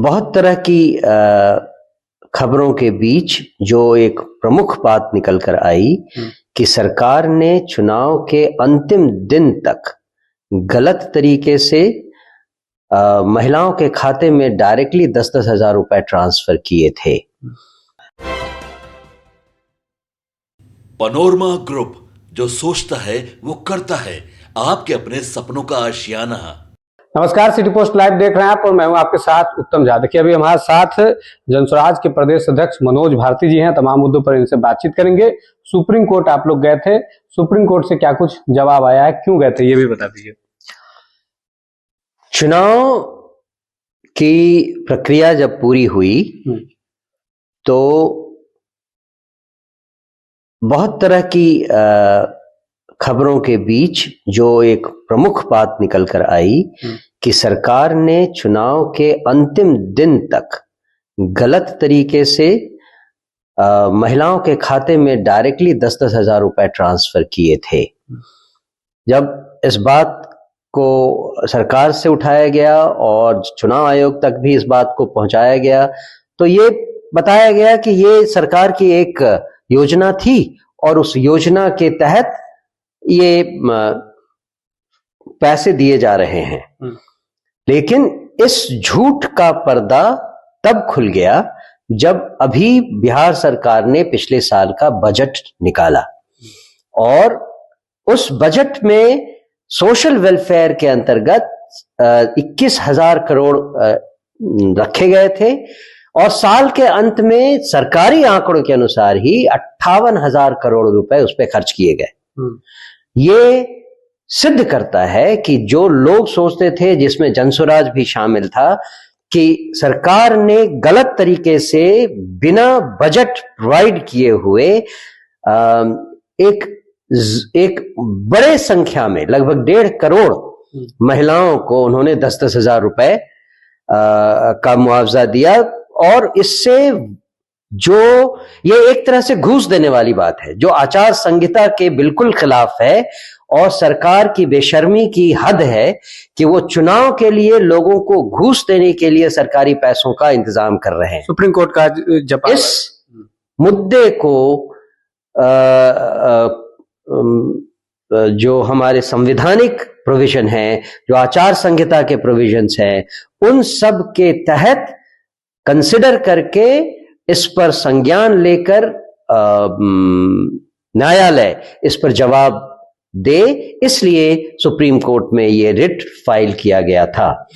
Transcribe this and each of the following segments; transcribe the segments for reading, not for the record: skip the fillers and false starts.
बहुत तरह की खबरों के बीच जो एक प्रमुख बात निकल कर आई कि सरकार ने चुनाव के अंतिम दिन तक गलत तरीके से महिलाओं के खाते में डायरेक्टली 10-10 हजार रुपए ट्रांसफर किए थे। पनोरमा ग्रुप, जो सोचता है वो करता है, आपके अपने सपनों का आशियाना। नमस्कार, सिटी पोस्ट लाइव देख रहे हैं आप और मैं हूं आपके साथ उत्तम झा। देखिए, अभी हमारे साथ जनस्वराज के प्रदेश अध्यक्ष मनोज भारती जी हैं। तमाम मुद्दों पर इनसे बातचीत करेंगे। सुप्रीम कोर्ट आप लोग गए थे, सुप्रीम कोर्ट से क्या कुछ जवाब आया है, क्यों गए थे, ये भी बता दीजिए। चुनाव की प्रक्रिया जब पूरी हुई तो बहुत तरह की खबरों के बीच जो एक प्रमुख बात निकल कर आई कि सरकार ने चुनाव के अंतिम दिन तक गलत तरीके से महिलाओं के खाते में डायरेक्टली 10-10 हजार रुपए ट्रांसफर किए थे। जब इस बात को सरकार से उठाया गया और चुनाव आयोग तक भी इस बात को पहुंचाया गया तो ये बताया गया कि ये सरकार की एक योजना थी और उस योजना के तहत ये पैसे दिए जा रहे हैं। लेकिन इस झूठ का पर्दा तब खुल गया जब अभी बिहार सरकार ने पिछले साल का बजट निकाला और उस बजट में सोशल वेलफेयर के अंतर्गत 21,000 करोड़ रखे गए थे और साल के अंत में सरकारी आंकड़ों के अनुसार ही 58,000 करोड़ रुपए उस पर खर्च किए गए। ये सिद्ध करता है कि जो लोग सोचते थे, जिसमें जनस्वराज भी शामिल था, कि सरकार ने गलत तरीके से बिना बजट प्रोवाइड किए हुए एक बड़े संख्या में लगभग 1.5 करोड़ महिलाओं को उन्होंने 10-10 हजार रुपए का मुआवजा दिया। और इससे जो ये एक तरह से घूस देने वाली बात है, जो आचार संहिता के बिल्कुल खिलाफ है और सरकार की बेशर्मी की हद है कि वो चुनाव के लिए लोगों को घूस देने के लिए सरकारी पैसों का इंतजाम कर रहे हैं। सुप्रीम कोर्ट का जवाब इस मुद्दे को जो हमारे संवैधानिक प्रोविजन है, जो आचार संहिता के प्रोविजंस हैं, उन सब के तहत कंसिडर करके इस पर संज्ञान लेकर न्यायालय इस पर जवाब दे, इसलिए सुप्रीम कोर्ट में ये रिट फाइल किया गया था।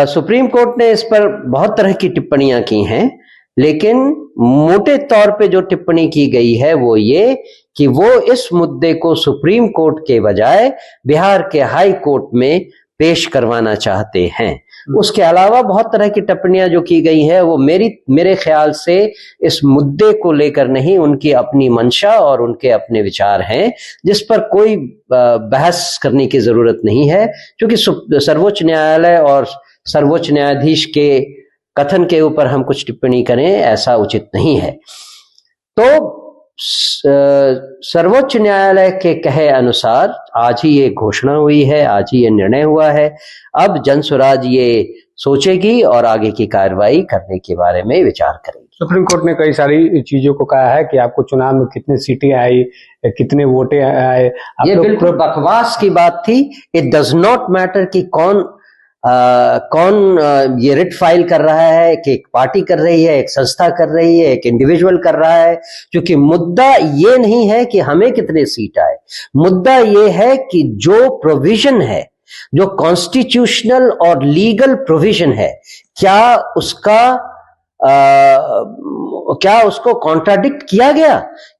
सुप्रीम कोर्ट ने इस पर बहुत तरह की टिप्पणियां की हैं, लेकिन मोटे तौर पे जो टिप्पणी की गई है वो ये कि वो इस मुद्दे को सुप्रीम कोर्ट के बजाय बिहार के हाई कोर्ट में पेश करवाना चाहते हैं। उसके अलावा बहुत तरह की टिप्पणियां जो की गई है वो मेरे ख्याल से इस मुद्दे को लेकर नहीं, उनकी अपनी मंशा और उनके अपने विचार हैं, जिस पर कोई बहस करने की जरूरत नहीं है, क्योंकि सर्वोच्च न्यायालय और सर्वोच्च न्यायाधीश के कथन के ऊपर हम कुछ टिप्पणी करें ऐसा उचित नहीं है। तो सर्वोच्च न्यायालय के कहे अनुसार आज ही ये घोषणा हुई है, आज ही ये निर्णय हुआ है। अब जनस्वराज ये सोचेगी और आगे की कार्रवाई करने के बारे में विचार करेगी। सुप्रीम कोर्ट ने कई सारी चीजों को कहा है कि आपको चुनाव में कितनी सीटें आई, कितने वोटे आए। ये बिल्कुल बकवास की बात थी। इट डज नॉट मैटर कि कौन ये रिट फाइल कर रहा है, कि एक पार्टी कर रही है, एक संस्था कर रही है, एक इंडिविजुअल कर रहा है, क्योंकि मुद्दा ये नहीं है कि हमें कितने सीट आए। मुद्दा ये है कि जो प्रोविजन है, जो कॉन्स्टिट्यूशनल और लीगल प्रोविजन है, क्या उसको कॉन्ट्राडिक्ट किया गया,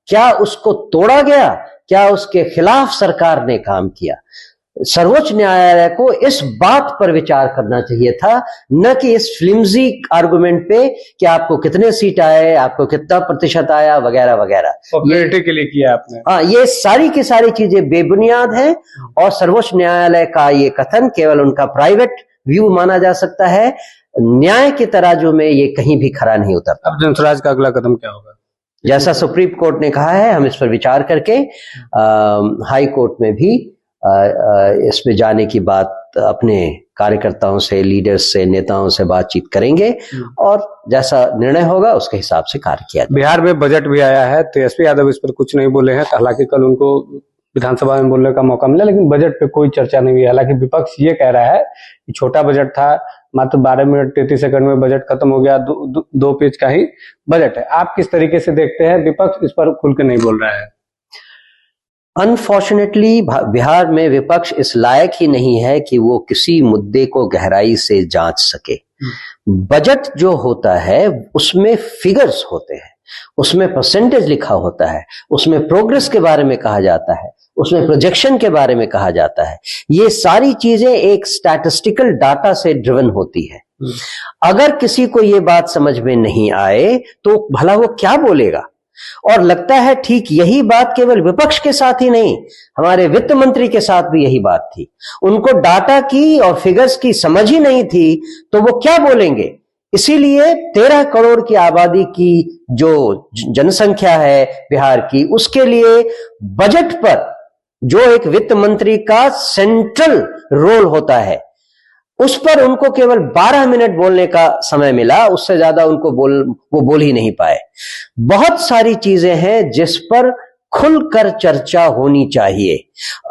क्या उसको तोड़ा गया, क्या उसके खिलाफ सरकार ने काम किया। सर्वोच्च न्यायालय को इस बात पर विचार करना चाहिए था, न कि इस फ्लिम्जी आर्गुमेंट पे कि आपको कितने सीट आए, आपको कितना प्रतिशत आया, वगैरह वगैरह। पॉपुलैरिटी के लिए किया आपने। हाँ, ये सारी की सारी चीजें बेबुनियाद हैं और सर्वोच्च न्यायालय का ये कथन केवल उनका प्राइवेट व्यू माना जा सकता है। न्याय के तराजू में ये कहीं भी खरा नहीं उतरता। अब जनस्वराज का अगला कदम क्या होगा? जैसा सुप्रीम कोर्ट ने कहा है, हम इस पर विचार करके हाई कोर्ट में भी इसमें जाने की बात अपने कार्यकर्ताओं से, लीडर्स से, नेताओं से बातचीत करेंगे और जैसा निर्णय होगा उसके हिसाब से कार्य किया जाएगा। बिहार में बजट भी आया है, तेजस्वी यादव इस पर कुछ नहीं बोले हैं, हालांकि कल उनको विधानसभा में बोलने का मौका मिला, लेकिन बजट पे कोई चर्चा नहीं हुई। हालांकि विपक्ष ये कह रहा है कि छोटा बजट था, मात्र 12 मिनट 33 सेकंड में बजट खत्म हो गया, दो पेज का ही बजट है। आप किस तरीके से देखते हैं? विपक्ष इस पर खुल के नहीं बोल रहा है। अनफॉर्चुनेटली बिहार में विपक्ष इस लायक ही नहीं है कि वो किसी मुद्दे को गहराई से जांच सके। बजट जो होता है उसमें फिगर्स होते हैं, उसमें परसेंटेज लिखा होता है, उसमें प्रोग्रेस के बारे में कहा जाता है, उसमें प्रोजेक्शन के बारे में कहा जाता है। ये सारी चीजें एक स्टैटिस्टिकल डाटा से ड्रिवन होती है। अगर किसी को ये बात समझ में नहीं आए तो भला वो क्या बोलेगा? और लगता है ठीक यही बात केवल विपक्ष के साथ ही नहीं, हमारे वित्त मंत्री के साथ भी यही बात थी। उनको डाटा की और फिगर्स की समझ ही नहीं थी तो वो क्या बोलेंगे? इसीलिए 13 करोड़ की आबादी की जो जनसंख्या है बिहार की, उसके लिए बजट पर जो एक वित्त मंत्री का सेंट्रल रोल होता है, उस पर उनको केवल 12 मिनट बोलने का समय मिला। उससे ज्यादा उनको वो बोल ही नहीं पाए। बहुत सारी चीजें हैं जिस पर खुलकर चर्चा होनी चाहिए।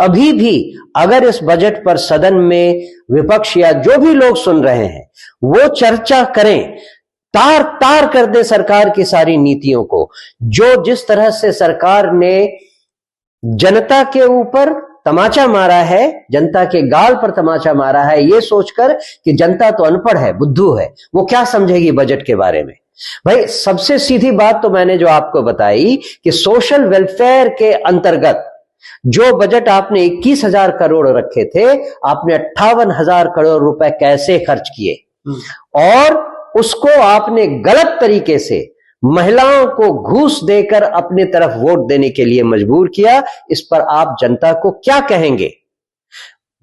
अभी भी अगर इस बजट पर सदन में विपक्ष या जो भी लोग सुन रहे हैं वो चर्चा करें, तार तार कर दे सरकार की सारी नीतियों को। जो जिस तरह से सरकार ने जनता के ऊपर तमाचा मारा है, जनता के गाल पर तमाचा मारा है, ये सोचकर कि जनता तो अनपढ़ है, बुद्धू है, वो क्या समझेगी बजट के बारे में। भाई सबसे सीधी बात तो मैंने जो आपको बताई कि सोशल वेलफेयर के अंतर्गत जो बजट आपने 21,000 करोड़ रखे थे, आपने 58,000 करोड़ रुपए कैसे खर्च किए, और उसको आपने गलत तरीके से महिलाओं को घूस देकर अपनी तरफ वोट देने के लिए मजबूर किया। इस पर आप जनता को क्या कहेंगे?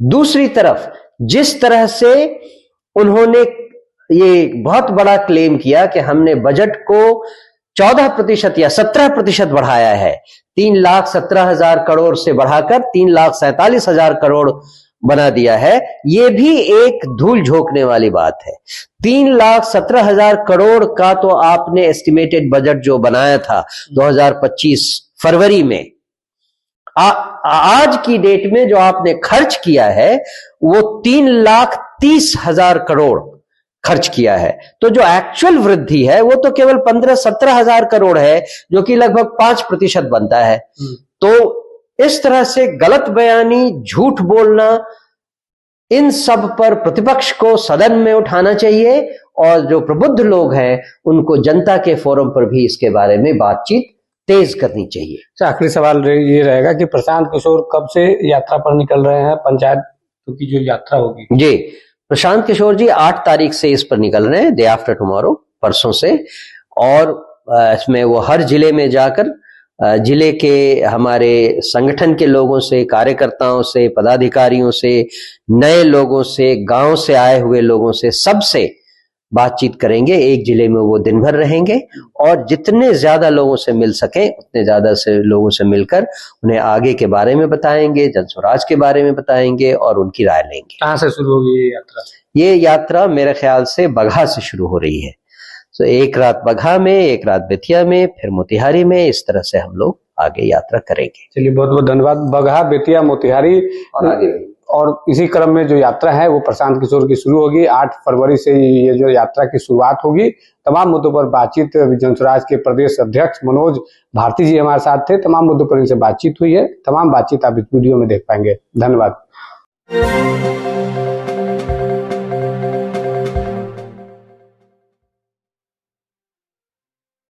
दूसरी तरफ जिस तरह से उन्होंने ये बहुत बड़ा क्लेम किया कि हमने बजट को 14% या 17% बढ़ाया है, 3,17,000 करोड़ से बढ़ाकर 3,47,000 करोड़ बना दिया है, ये भी एक धूल झोंकने वाली बात है। 3,17,000 करोड़ का तो आपने एस्टिमेटेड बजट जो बनाया था 2025 फरवरी में, आज की डेट में जो आपने खर्च किया है वो 3,30,000 करोड़ खर्च किया है। तो जो एक्चुअल वृद्धि है वो तो केवल 15-17,000 करोड़ है, जो कि लगभग 5% बनता है। तो इस तरह से गलत बयानी, झूठ बोलना, इन सब पर प्रतिपक्ष को सदन में उठाना चाहिए, और जो प्रबुद्ध लोग हैं उनको जनता के फोरम पर भी इसके बारे में बातचीत तेज करनी चाहिए। आखिरी सवाल ये रहेगा कि प्रशांत किशोर कब से यात्रा पर निकल रहे हैं? पंचायत की जो यात्रा होगी जी, प्रशांत किशोर जी 8 तारीख से इस पर निकल रहे हैं, डे आफ्टर टुमारो, परसों से। और इसमें वो हर जिले में जाकर जिले के हमारे संगठन के लोगों से, कार्यकर्ताओं से, पदाधिकारियों से, नए लोगों से, गांव से आए हुए लोगों से, सबसे बातचीत करेंगे। एक जिले में वो दिन भर रहेंगे और जितने ज्यादा लोगों से मिल सके उतने ज्यादा से लोगों से मिलकर उन्हें आगे के बारे में बताएंगे, जन स्वराज के बारे में बताएंगे और उनकी राय लेंगे। कहाँ से शुरू होगी ये यात्रा? ये यात्रा मेरे ख्याल से बगहा से शुरू हो रही है। तो एक रात बगहा में, एक रात बेतिया में, फिर मोतिहारी में, इस तरह से हम लोग आगे यात्रा करेंगे। चलिए, बहुत बहुत धन्यवाद। बगहा, बेतिया, मोतिहारी और इसी क्रम में जो यात्रा है वो प्रशांत किशोर की शुरू होगी। 8 फरवरी से ये जो यात्रा की शुरुआत होगी। तमाम मुद्दों पर बातचीत जन स्वराज के प्रदेश अध्यक्ष मनोज भारती जी हमारे साथ थे। तमाम मुद्दों पर इनसे बातचीत हुई है। तमाम बातचीत आप इस वीडियो में देख पाएंगे। धन्यवाद।